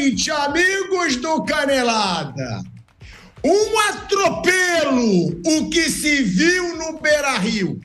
noite, amigos do Canelada. Um atropelo, o que se viu no Beira-Rio.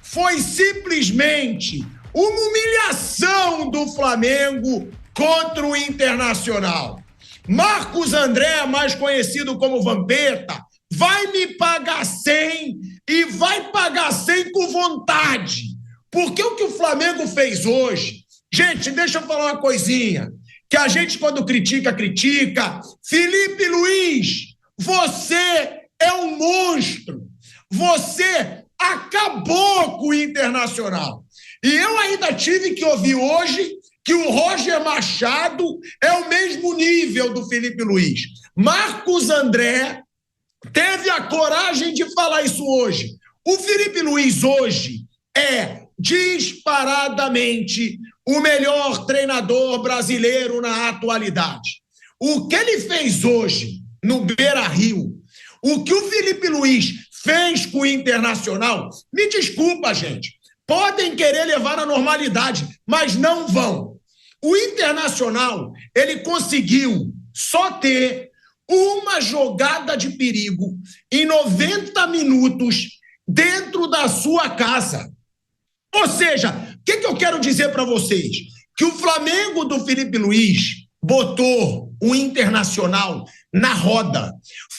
Foi simplesmente uma humilhação do Flamengo contra o Internacional. Marcos André, mais conhecido como Vampeta, vai me pagar 100 e vai pagar 100 com vontade. Porque o que o Flamengo fez hoje... Gente, deixa eu falar uma coisinha, que a gente quando critica, critica. Felipe Luiz, você é um monstro. Você acabou com o Internacional. E eu ainda tive que ouvir hoje que o Roger Machado é o mesmo nível do Felipe Luiz. Marcos André teve a coragem de falar isso hoje. O Felipe Luiz hoje é disparadamente o melhor treinador brasileiro na atualidade. O que ele fez hoje no Beira-Rio, o que o Felipe Luiz fez com o Internacional, me desculpa, gente, podem querer levar à normalidade, mas não vão. O Internacional, ele conseguiu só ter uma jogada de perigo em 90 minutos dentro da sua casa. Ou seja, o que eu quero dizer para vocês? Que o Flamengo do Felipe Luiz botou o Internacional na roda.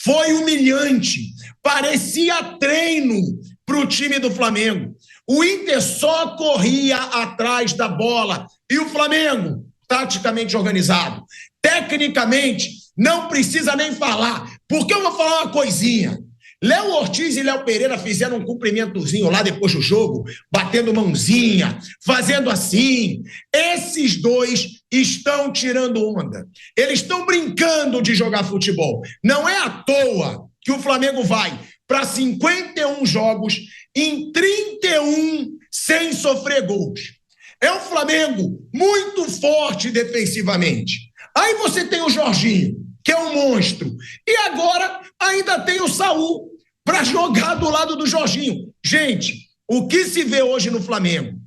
Foi humilhante. Parecia treino para o time do Flamengo. O Inter só corria atrás da bola. E o Flamengo, taticamente organizado. Tecnicamente, não precisa nem falar. Porque eu vou falar uma coisinha. Léo Ortiz e Léo Pereira fizeram um cumprimentozinho lá depois do jogo, batendo mãozinha, fazendo assim. Esses dois estão tirando onda. Eles estão brincando de jogar futebol. Não é à toa que o Flamengo vai para 51 jogos em 31 sem sofrer gols. É um Flamengo muito forte defensivamente. Aí você tem o Jorginho, que é um monstro. E agora ainda tem o Saul para jogar do lado do Jorginho. Gente, o que se vê hoje no Flamengo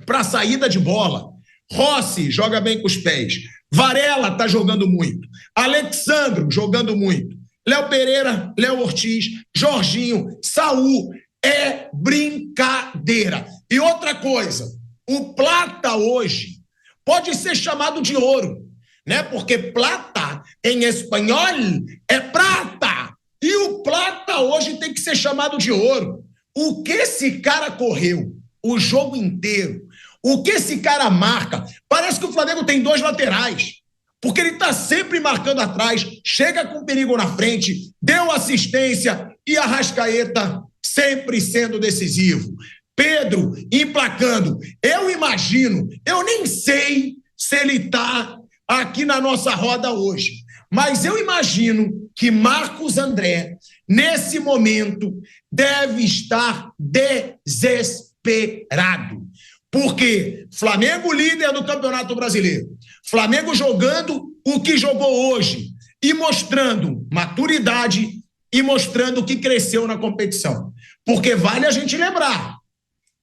para saída de bola, Rossi joga bem com os pés, Varela está jogando muito, Alexandro jogando muito, Léo Pereira, Léo Ortiz, Jorginho, Saul, é brincadeira. E outra coisa, o Plata hoje pode ser chamado de ouro, né? Porque plata, em espanhol, é prata. E o Plata hoje tem que ser chamado de ouro. O que esse cara correu o jogo inteiro, o que esse cara marca, parece que o Flamengo tem dois laterais, porque ele está sempre marcando atrás, chega com perigo na frente, deu assistência e Arrascaeta sempre sendo decisivo. Pedro emplacando. Eu imagino, eu nem sei se ele está aqui na nossa roda hoje. Mas eu imagino que Marcos André, nesse momento, deve estar desesperado. Porque Flamengo líder do Campeonato Brasileiro, Flamengo jogando o que jogou hoje e mostrando maturidade e mostrando que cresceu na competição. Porque vale a gente lembrar,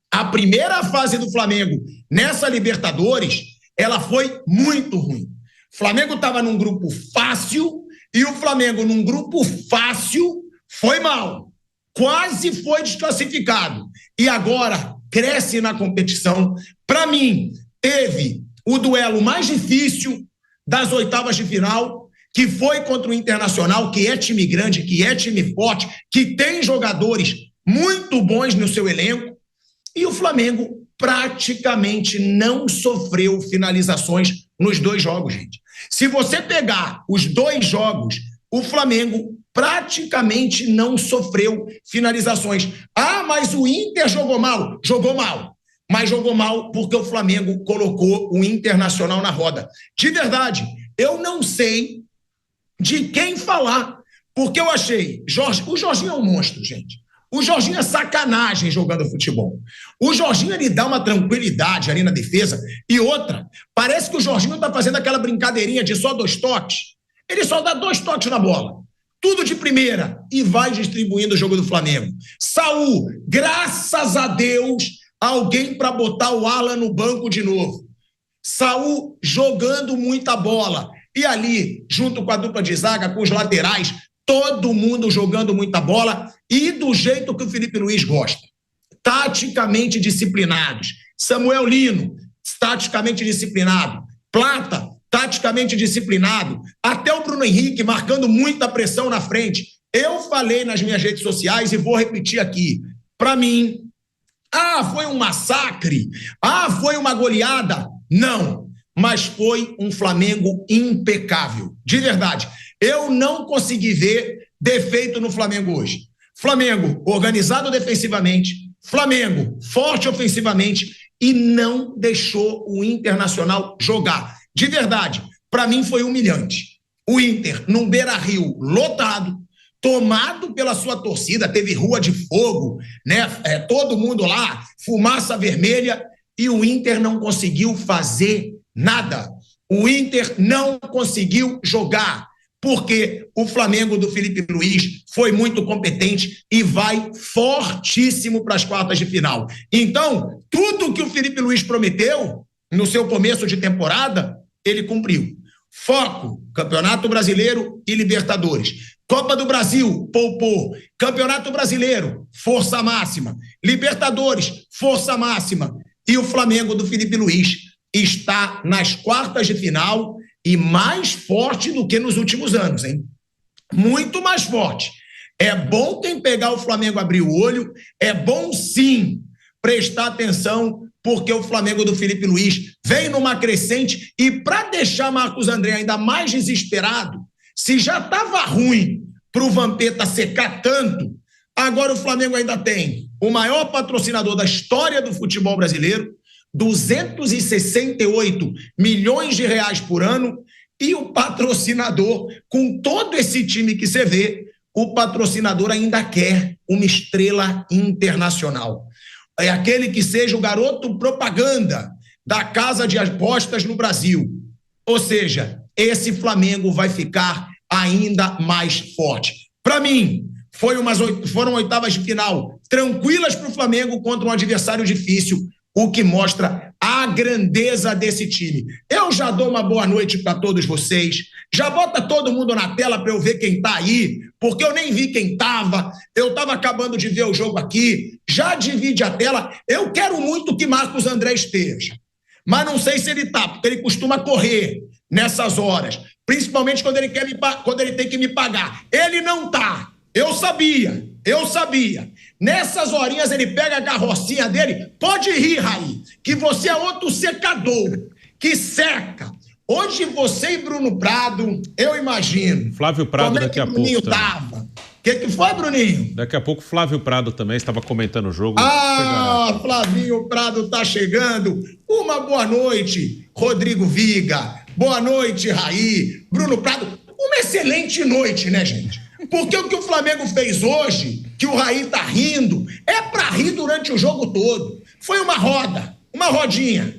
a primeira fase do Flamengo nessa Libertadores, ela foi muito ruim. O Flamengo estava num grupo fácil e o Flamengo num grupo fácil foi mal. Quase foi desclassificado. E agora cresce na competição. Para mim, teve o duelo mais difícil das oitavas de final, que foi contra o Internacional, que é time grande, que é time forte, que tem jogadores muito bons no seu elenco. E o Flamengo praticamente não sofreu finalizações nos dois jogos, gente. Se você pegar os dois jogos, o Flamengo praticamente não sofreu finalizações. Ah, mas o Inter jogou mal. Jogou mal. Mas jogou mal porque o Flamengo colocou o Internacional na roda. De verdade, eu não sei de quem falar, porque eu achei... O Jorginho é um monstro, gente. O Jorginho é sacanagem jogando futebol. O Jorginho, ele dá uma tranquilidade ali na defesa. E outra, parece que o Jorginho está fazendo aquela brincadeirinha de só 2 toques. Ele só dá 2 toques na bola. Tudo de primeira. E vai distribuindo o jogo do Flamengo. Saul, graças a Deus, alguém para botar o Alan no banco de novo. Saul jogando muita bola. e ali, junto com a dupla de zaga, com os laterais, todo mundo jogando muita bola e do jeito que o Felipe Luiz gosta. Taticamente disciplinados. Samuel Lino, taticamente disciplinado. Plata, taticamente disciplinado. Até o Bruno Henrique marcando muita pressão na frente. Eu falei nas minhas redes sociais e vou repetir aqui. Para mim, foi um massacre. Foi uma goleada. Não, mas foi um Flamengo impecável. De verdade. Eu não consegui ver defeito no Flamengo hoje. Flamengo organizado defensivamente, Flamengo forte ofensivamente e não deixou o Internacional jogar. De verdade, para mim foi humilhante. O Inter, num Beira-Rio lotado, tomado pela sua torcida, teve rua de fogo, né? Todo mundo lá, fumaça vermelha, e o Inter não conseguiu fazer nada. O Inter não conseguiu jogar, porque o Flamengo do Felipe Luiz foi muito competente e vai fortíssimo para as quartas de final. Então, tudo que o Felipe Luiz prometeu no seu começo de temporada, ele cumpriu. Foco, Campeonato Brasileiro e Libertadores. Copa do Brasil, poupou. Campeonato Brasileiro, força máxima. Libertadores, força máxima. E o Flamengo do Felipe Luiz está nas quartas de final e mais forte do que nos últimos anos, hein? Muito mais forte. É bom quem pegar o Flamengo abrir o olho, é bom sim prestar atenção, porque o Flamengo do Felipe Luiz vem numa crescente e para deixar Marcos André ainda mais desesperado, se já estava ruim para o Vampeta secar tanto, agora o Flamengo ainda tem o maior patrocinador da história do futebol brasileiro, 268 milhões de reais por ano, e o patrocinador, com todo esse time que você vê, o patrocinador ainda quer uma estrela internacional. É aquele que seja o garoto propaganda da casa de apostas no Brasil. Ou seja, esse Flamengo vai ficar ainda mais forte. Para mim, foram oitavas de final tranquilas para o Flamengo contra um adversário difícil, o que mostra a grandeza desse time. Eu já dou uma boa noite para todos vocês, já bota todo mundo na tela para eu ver quem está aí, porque eu nem vi quem estava, eu estava acabando de ver o jogo aqui, já divide a tela, eu quero muito que Marcos André esteja, mas não sei se ele está, porque ele costuma correr nessas horas, principalmente quando ele tem que me pagar. Ele não está, eu sabia. Nessas horinhas ele pega a carrocinha dele, pode rir, Raí, que você é outro secador, que seca. Hoje você e Bruno Prado, eu imagino. Flávio Prado daqui a pouco. O que foi, Bruninho? Daqui a pouco Flávio Prado também estava comentando o jogo. Flavinho Prado tá chegando. Uma boa noite, Rodrigo Viga. Boa noite, Raí. Bruno Prado. Uma excelente noite, né, gente? Porque o que o Flamengo fez hoje, que o Raí tá rindo, é pra rir durante o jogo todo. Foi uma rodinha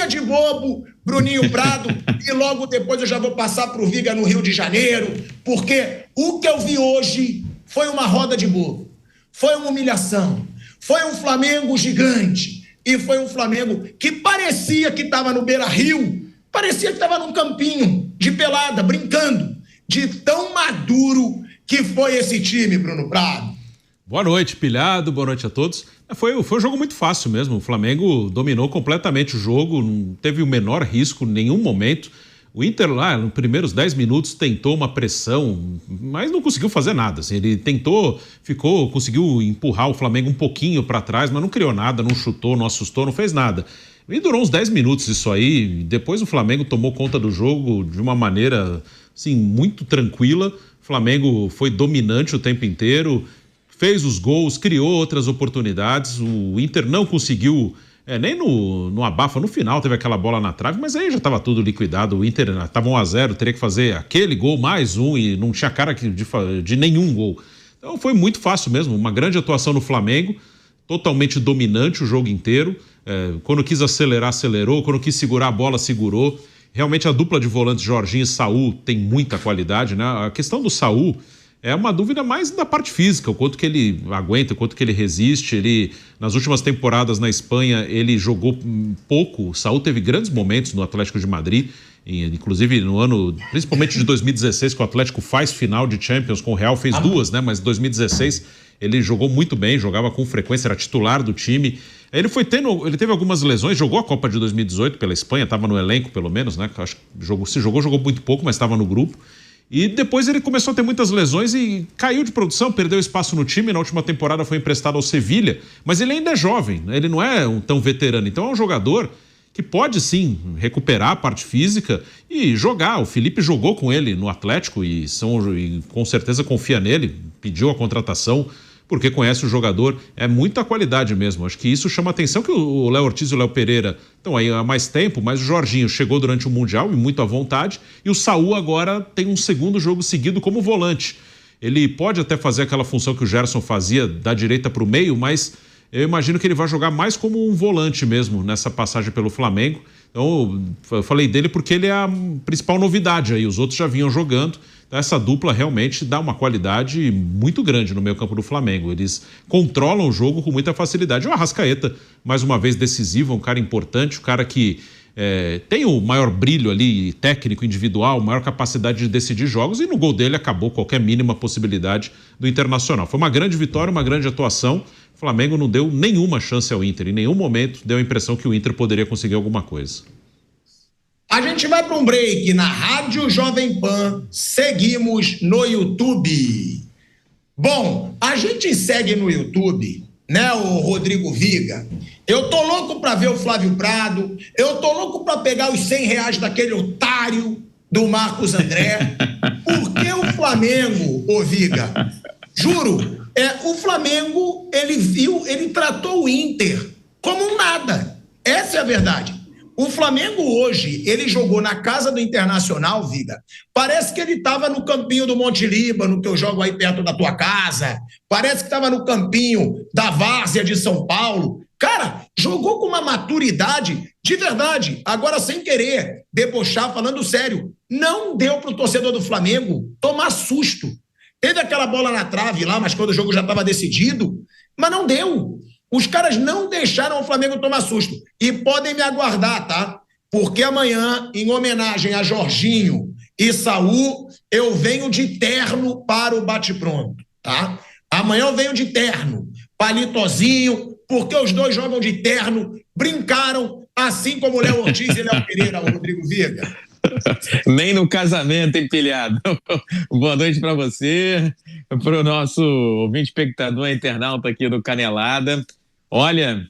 de bobo, Bruninho Prado, e logo depois eu já vou passar pro Viga no Rio de Janeiro, porque o que eu vi hoje foi uma roda de bobo, foi uma humilhação, foi um Flamengo gigante, e foi um Flamengo que parecia que estava no Beira-Rio, parecia que estava num campinho de pelada, brincando, de tão maduro que foi esse time, Bruno Prado. Boa noite, Pilhado, boa noite a todos. Foi um jogo muito fácil mesmo, o Flamengo dominou completamente o jogo, não teve o menor risco em nenhum momento. O Inter lá, nos primeiros 10 minutos, tentou uma pressão, mas não conseguiu fazer nada. Assim, ele conseguiu empurrar o Flamengo um pouquinho para trás, mas não criou nada, não chutou, não assustou, não fez nada. E durou uns 10 minutos isso aí, depois o Flamengo tomou conta do jogo de uma maneira assim, muito tranquila. O Flamengo foi dominante o tempo inteiro, fez os gols, criou outras oportunidades. O Inter não conseguiu, nem no abafa, no final teve aquela bola na trave, mas aí já estava tudo liquidado. O Inter estava 1-0, teria que fazer aquele gol mais um e não tinha cara de nenhum gol. Então foi muito fácil mesmo, uma grande atuação no Flamengo, totalmente dominante o jogo inteiro. Quando quis acelerar, acelerou, quando quis segurar a bola, segurou. Realmente a dupla de volantes Jorginho e Saul tem muita qualidade, né? A questão do Saul É uma dúvida mais da parte física, o quanto que ele aguenta, o quanto que ele resiste. Ele, nas últimas temporadas na Espanha, ele jogou pouco. O Saúl teve grandes momentos no Atlético de Madrid, inclusive no ano, principalmente de 2016, que o Atlético faz final de Champions com o Real, fez duas, né? Mas em 2016 ele jogou muito bem, jogava com frequência, era titular do time. Ele teve algumas lesões, jogou a Copa de 2018 pela Espanha, estava no elenco pelo menos, né? Acho que jogou muito pouco, mas estava no grupo. E depois ele começou a ter muitas lesões e caiu de produção, perdeu espaço no time. Na última temporada foi emprestado ao Sevilha, mas ele ainda é jovem, né? Ele não é tão veterano. Então é um jogador que pode sim recuperar a parte física e jogar. O Felipe jogou com ele no Atlético e com certeza confia nele, pediu a contratação porque conhece o jogador, é muita qualidade mesmo. Acho que isso chama atenção, que o Léo Ortiz e o Léo Pereira estão aí há mais tempo, mas o Jorginho chegou durante o Mundial e muito à vontade, e o Saúl agora tem um segundo jogo seguido como volante. Ele pode até fazer aquela função que o Gerson fazia, da direita para o meio, mas eu imagino que ele vai jogar mais como um volante mesmo nessa passagem pelo Flamengo. Então eu falei dele porque ele é a principal novidade aí, os outros já vinham jogando. Então, essa dupla realmente dá uma qualidade muito grande no meio campo do Flamengo. Eles controlam o jogo com muita facilidade. O Arrascaeta, mais uma vez decisivo, um cara importante, um cara que tem o maior brilho ali, técnico, individual, maior capacidade de decidir jogos, e no gol dele acabou qualquer mínima possibilidade do Internacional. Foi uma grande vitória, uma grande atuação. O Flamengo não deu nenhuma chance ao Inter. Em nenhum momento deu a impressão que o Inter poderia conseguir alguma coisa. A gente vai para um break na Rádio Jovem Pan, seguimos no YouTube. Bom, a gente segue no YouTube, né, o Rodrigo Viga? Eu tô louco para ver o Flávio Prado, eu tô louco para pegar os R$100 daquele otário do Marcos André, porque o Flamengo, ô Viga, juro, o Flamengo, ele tratou o Inter como um nada. Essa é a verdade. O Flamengo hoje, ele jogou na casa do Internacional, Viga. Parece que ele estava no campinho do Monte Líbano, que eu jogo aí perto da tua casa. Parece que estava no campinho da Várzea de São Paulo. Cara, jogou com uma maturidade de verdade. Agora, sem querer debochar, falando sério, não deu para o torcedor do Flamengo tomar susto. Teve aquela bola na trave lá, mas quando o jogo já estava decidido, mas não deu. Os caras não deixaram o Flamengo tomar susto. E podem me aguardar, tá? Porque amanhã, em homenagem a Jorginho e Saúl, eu venho de terno para o bate-pronto, tá? Amanhã eu venho de terno, palitozinho, porque os dois jogam de terno, brincaram, assim como Léo Ortiz e Léo Pereira, o Rodrigo Viga. Nem no casamento, empilhado. Boa noite para você, para o nosso ouvinte espectador internauta aqui do Canelada. Olha,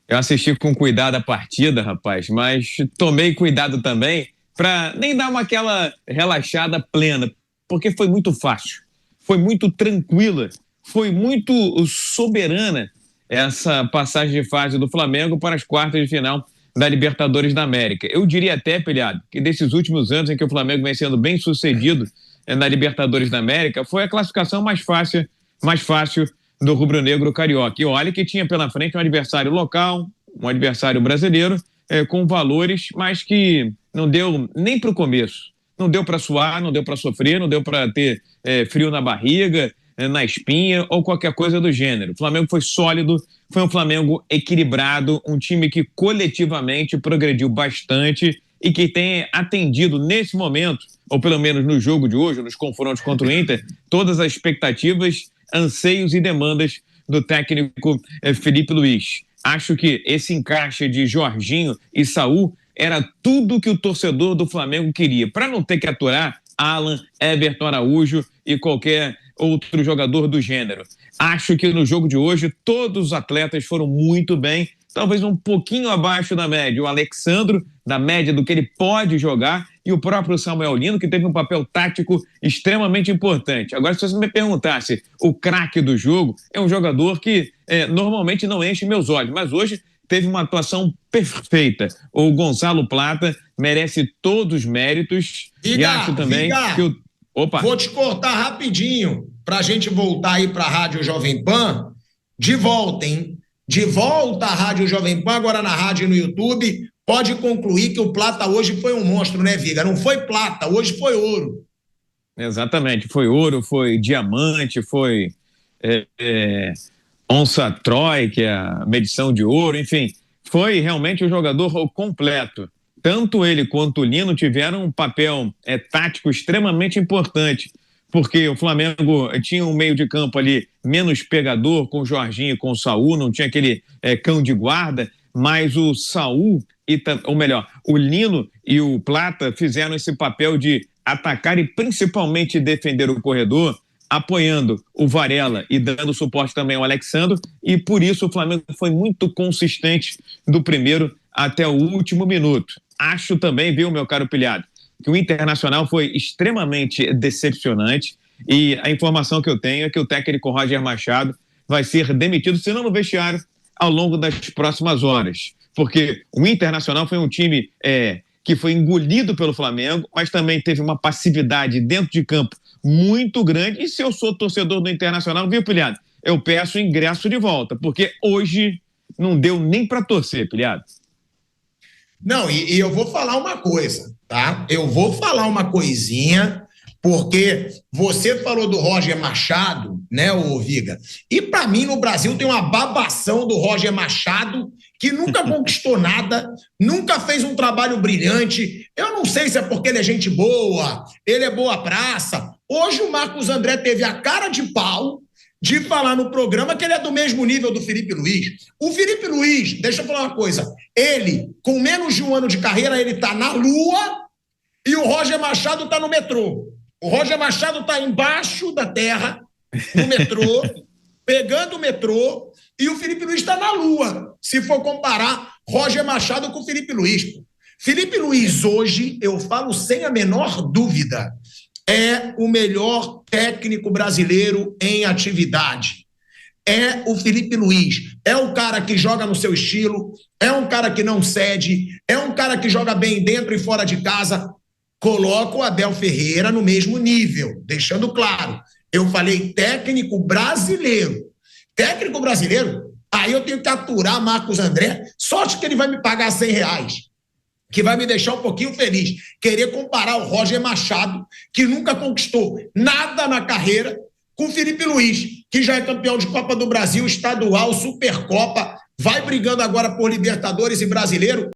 eu assisti com cuidado a partida, rapaz, mas tomei cuidado também para nem dar aquela relaxada plena, porque foi muito fácil, foi muito tranquila, foi muito soberana essa passagem de fase do Flamengo para as quartas de final da Libertadores da América. Eu diria até, Pilhado, que desses últimos anos em que o Flamengo vem sendo bem sucedido na Libertadores da América, foi a classificação mais fácil do rubro-negro carioca. E olha que tinha pela frente um adversário local, um adversário brasileiro, com valores, mas que não deu nem para o começo. Não deu para suar, não deu para sofrer, não deu para ter frio na barriga, na espinha ou qualquer coisa do gênero. O Flamengo foi sólido, foi um Flamengo equilibrado, um time que coletivamente progrediu bastante e que tem atendido nesse momento, ou pelo menos no jogo de hoje, nos confrontos contra o Inter, todas as expectativas, anseios e demandas do técnico Felipe Luiz. Acho que esse encaixe de Jorginho e Saúl era tudo que o torcedor do Flamengo queria, para não ter que aturar Alan, Everton Araújo e qualquer outro jogador do gênero. Acho que no jogo de hoje todos os atletas foram muito bem, talvez um pouquinho abaixo da média. O Alexandro, da média do que ele pode jogar, e o próprio Samuel Lino, que teve um papel tático extremamente importante. Agora, se você me perguntasse, o craque do jogo é um jogador que normalmente não enche meus olhos, mas hoje teve uma atuação perfeita. O Gonzalo Plata merece todos os méritos. E acho também que Opa! Vou te cortar rapidinho para a gente voltar aí para a Rádio Jovem Pan. De volta, hein? De volta à Rádio Jovem Pan, agora na rádio e no YouTube. Pode concluir que o Plata hoje foi um monstro, né, Viga? Não foi plata, hoje foi ouro. Exatamente, foi ouro, foi diamante, foi onça Troy, que é a medição de ouro, enfim, foi realmente um jogador completo. Tanto ele quanto o Lino tiveram um papel tático extremamente importante, porque o Flamengo tinha um meio de campo ali menos pegador, com o Jorginho e com o Saul, não tinha aquele cão de guarda, mas o Saul, ou melhor, o Lino e o Plata fizeram esse papel de atacar e principalmente defender o corredor, apoiando o Varela e dando suporte também ao Alexandro, e por isso o Flamengo foi muito consistente do primeiro até o último minuto. Acho também, viu, meu caro Pilhado, que o Internacional foi extremamente decepcionante, e a informação que eu tenho é que o técnico Roger Machado vai ser demitido, se não no vestiário, ao longo das próximas horas, porque o Internacional foi um time que foi engolido pelo Flamengo, mas também teve uma passividade dentro de campo muito grande, e se eu sou torcedor do Internacional, viu, Pilhado, eu peço ingresso de volta, porque hoje não deu nem para torcer, Pilhado. Não, e eu vou falar uma coisa, tá? Eu vou falar uma coisinha, porque você falou do Roger Machado, né, ô Viga? E para mim, no Brasil, tem uma babação do Roger Machado, que nunca conquistou nada, nunca fez um trabalho brilhante. Eu não sei se é porque ele é gente boa, ele é boa praça. Hoje o Marcos André teve a cara de pau de falar no programa que ele é do mesmo nível do Felipe Luiz. O Felipe Luiz, deixa eu falar uma coisa, ele, com menos de um ano de carreira, ele está na Lua e o Roger Machado está no metrô. O Roger Machado está embaixo da terra, no metrô, pegando o metrô, e o Felipe Luiz está na Lua, se for comparar Roger Machado com o Felipe Luiz. Felipe Luiz hoje, eu falo sem a menor dúvida, é o melhor técnico brasileiro em atividade. É o Felipe Luiz. É o cara que joga no seu estilo, é um cara que não cede, é um cara que joga bem dentro e fora de casa. Coloca o Abel Ferreira no mesmo nível, deixando claro. Eu falei técnico brasileiro. Técnico brasileiro, aí eu tenho que aturar Marcos André. Sorte que ele vai me pagar R$100. Que vai me deixar um pouquinho feliz. Querer comparar o Roger Machado, que nunca conquistou nada na carreira, com o Felipe Luiz, que já é campeão de Copa do Brasil, estadual, Supercopa, vai brigando agora por Libertadores e Brasileiro.